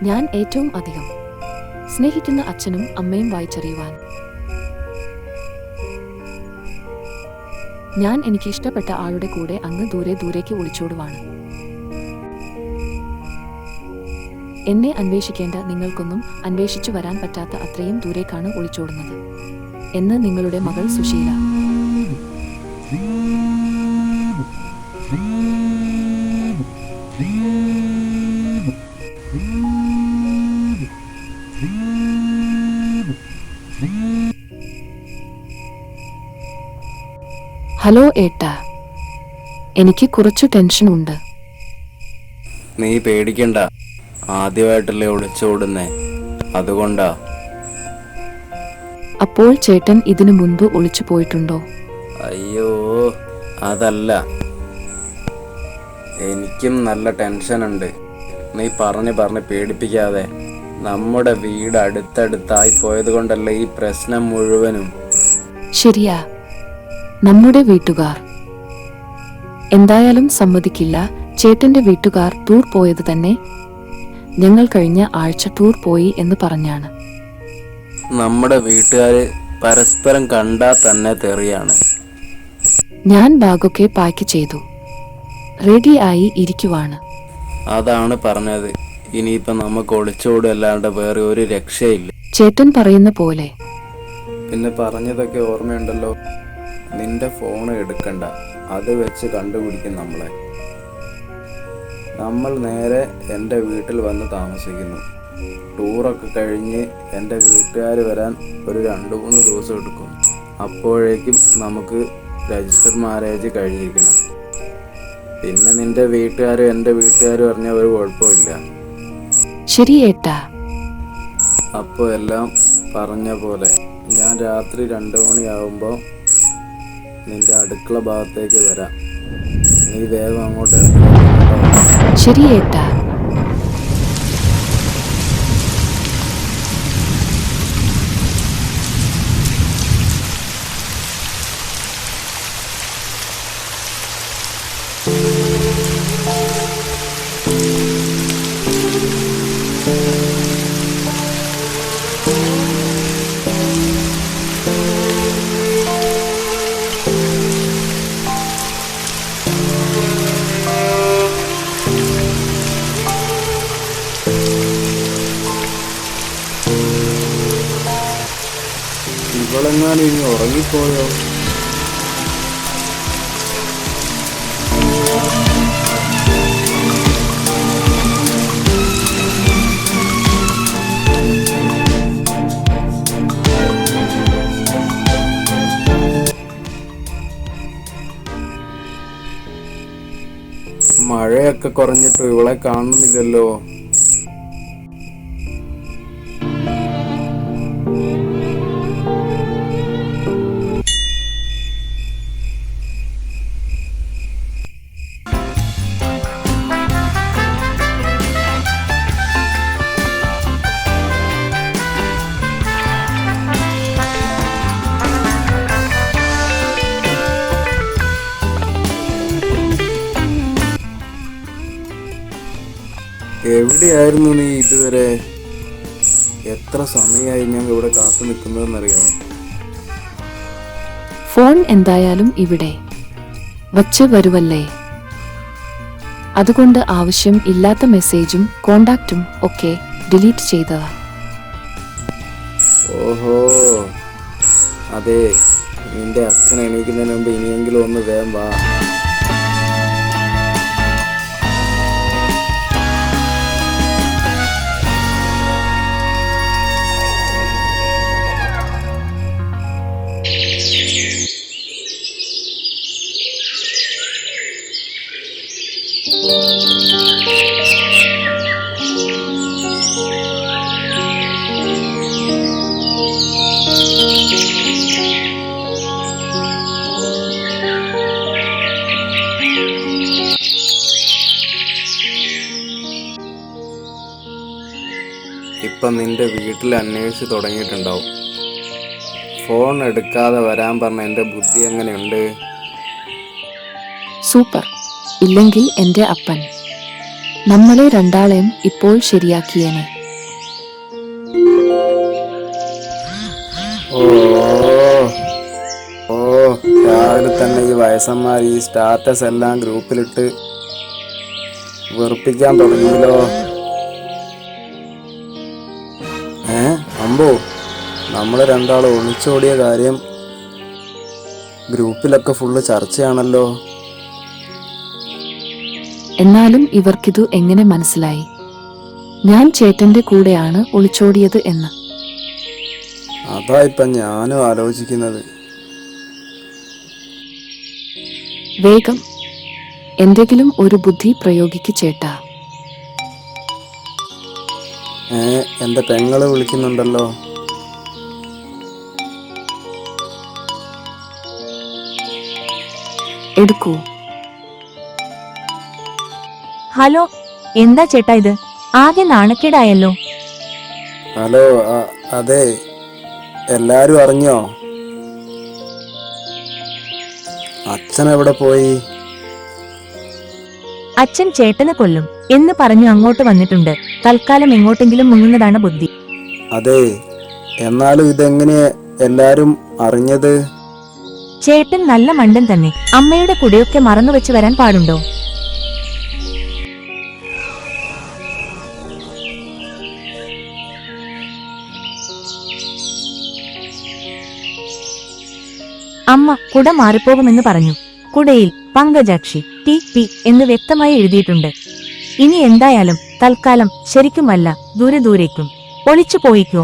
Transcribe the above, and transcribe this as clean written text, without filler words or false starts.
ഞാൻ ഏറ്റവും അധികം സ്നേഹിക്കുന്ന അച്ഛനും അമ്മയും വായിച്ചറിയുവാൻ ഞാൻ എനിക്ക് ഇഷ്ടപ്പെട്ട ആളുടെ കൂടെ അങ്ങ് ദൂരേക്ക് ഒളിച്ചോടുവാണ്. എന്നെ അന്വേഷിക്കേണ്ട നിങ്ങൾക്കൊന്നും അന്വേഷിച്ചു വരാൻ പറ്റാത്ത അത്രയും ദൂരേക്കാണ് ഒളിച്ചോടുന്നത് എന്ന് നിങ്ങളുടെ മകൾ സുശീല. ഹലോ ഏട്ടാ, എനിക്ക് കുറച്ചു ടെൻഷൻ ഉണ്ട്. നീ പേടിക്കണ്ട, ആദ്യമായിട്ടല്ലേ ഒളിച്ചോടുന്നേ, അതുകൊണ്ടാ. അപ്പോൾ ചേട്ടൻ ഇതിനു മുൻപ് ഒളിച്ചു പോയിട്ടുണ്ടോ? അയ്യോ, അതല്ല, എനിക്കും നല്ല ടെൻഷനുണ്ട്. നീ പറഞ്ഞ് പേടിപ്പിക്കാതെ. നമ്മുടെ വീട് അടുത്തടുത്തായി പോയത് കൊണ്ടല്ലേ ഈ പ്രശ്നം മുഴുവനും. ശരിയാ, നമ്മുടെ വീട്ടുകാർ എന്തായാലും സമ്മതിക്കില്ല. ചേട്ടന്റെ വീട്ടുകാർ ടൂർ പോയത് തന്നെ ഞങ്ങൾ കഴിഞ്ഞ ആഴ്ച ടൂർ പോയി എന്ന് പറഞ്ഞാണ്. നമ്മുടെ വീട്ടുകാര് പരസ്പരം കണ്ടാ തന്നെ തെറിയാണ്. ഞാൻ ബാഗൊക്കെ പാക്ക് ചെയ്തു റെഡി ആയി ഇരിക്കുവാണ്. അതാണ് പറഞ്ഞത്, ഇനിയിപ്പൊ നമുക്ക് ഒളിച്ചോടല്ലാണ്ട് വേറെ ഒരു രക്ഷയില്ല. ചേട്ടൻ പറയുന്ന പോലെ. പിന്നെ പറഞ്ഞതൊക്കെ ഓർമ്മയുണ്ടല്ലോ, നിന്റെ ഫോൺ എടുക്കണ്ട, അത് വെച്ച് കണ്ടുപിടിക്കും നമ്മളെ. നമ്മൾ നേരെ എൻ്റെ വീട്ടിൽ വന്ന് താമസിക്കുന്നു. ടൂറൊക്കെ കഴിഞ്ഞ് എൻ്റെ വീട്ടുകാർ വരാൻ ഒരു 2-3 ദിവസം എടുക്കും. അപ്പോഴേക്കും നമുക്ക് രജിസ്റ്റർ മാരേജ് കഴിഞ്ഞിരിക്കണം. പിന്നെ നിന്റെ വീട്ടുകാരും എൻ്റെ വീട്ടുകാരും പറഞ്ഞ ഒരു കുഴപ്പമില്ല. ശരി ഏട്ടാ. അപ്പോൾ എല്ലാം പറഞ്ഞ പോലെ ഞാൻ രാത്രി 2 മണിയാവുമ്പോൾ നിന്റെ അടുക്കള ഭാഗത്തേക്ക് വരാം. നീ വേഗം അങ്ങോട്ട് ഇറങ്ങി. ശരി ഏട്ടാ. ഇവളെങ്ങാനും ഇനി ഉറങ്ങിപ്പോയോ? മഴയൊക്കെ കുറഞ്ഞിട്ട് ഇവളെ കാണുന്നില്ലല്ലോ. എവിടെയായിരുന്നു നീ ഇതുവരെ? എത്ര സമയമായി ഞാൻ ഇവിടെ കാത്തു നിൽക്കുന്നതെന്നറിയാമോ? ഫോൺ എന്തായാലും ഇവിടെ വച്ച് വരുവല്ലേ, അതുകൊണ്ട് ആവശ്യം ഇല്ലാത്ത മെസ്സേജും കോണ്ടാക്റ്റും ഒക്കെ ഡിലീറ്റ് ചെയ്തതാ. ഓഹോ, അതെ, നിന്റെ അച്ഛൻ എണീക്കുന്നതിന് മുമ്പ് ഇനിയെങ്കിലും ഒന്ന് വേഗം വാ. ഇപ്പം നിന്റെ വീട്ടിൽ അന്വേഷിച്ച് തുടങ്ങിയിട്ടുണ്ടാവും. ഫോൺ എടുക്കാതെ വരാൻ പറഞ്ഞ എൻ്റെ ബുദ്ധി എങ്ങനെയുണ്ട്? സൂപ്പർ. ഇല്ലെങ്കിൽ എൻ്റെ അപ്പൻ നമ്മളെ രണ്ടാളെയും ഇപ്പോൾ ശരിയാക്കിയേനെ. ഓ ഓ രാവിലെ തന്നെ ഈ വയസ്സന്മാർ ഈ സ്റ്റാറ്റസ് എല്ലാം ഗ്രൂപ്പിലിട്ട് വെറുപ്പിക്കാൻ തുടങ്ങിയല്ലോ. അമ്പോ, നമ്മൾ രണ്ടാളും ഒളിച്ചോടിയ കാര്യം ഗ്രൂപ്പിലൊക്കെ ഫുള്ള് ചർച്ചയാണല്ലോ. എന്നാലും ഇവർക്കിതു എങ്ങനെ മനസ്സിലായി ഞാൻ ചേട്ടന്റെ കൂടെയാണ് ഒളിച്ചോടിയത് എന്ന്? അതാ ഇപ്പം ഞാനും ആലോചിക്കുന്നത്. വേഗം എന്തെങ്കിലും ഒരു ബുദ്ധി പ്രയോഗിക്ക് ചേട്ടാ. എൻ്റെ പെങ്ങള് വിളിക്കുന്നുണ്ടല്ലോ. എടുക്കൂ. ഹലോ, എന്താ ചേട്ടാ ഇത്? ആകെ നാണക്കേടായല്ലോ. ഹലോ, അതെ, എല്ലാരും അറിഞ്ഞോ? അച്ഛൻ എവിടെ പോയി? അച്ഛൻ ചേട്ടനെ കൊല്ലും എന്ന് പറഞ്ഞു അങ്ങോട്ട് വന്നിട്ടുണ്ട്. തൽക്കാലം എങ്ങോട്ടെങ്കിലും മുങ്ങുന്നതാണ് ബുദ്ധി. അതെ, എന്നാലും ഇതെങ്ങനെ എല്ലാരും അറിഞ്ഞത്? ചേട്ടൻ നല്ല മണ്ടൻ തന്നെ. അമ്മയുടെ കുടയൊക്കെ മറന്നുവെച്ച് വരാൻ പാടുണ്ടോ? അമ്മ കുട മാറിപ്പോകുമെന്ന് പറഞ്ഞു. കുടയിൽ പങ്കജാക്ഷി TP എന്ന് വ്യക്തമായി എഴുതിയിട്ടുണ്ട്. ഇനി എന്തായാലും തൽക്കാലം ശരിക്കുമല്ല, ദൂരെ ദൂരേക്കും ഒളിച്ചു പോയിക്കോ.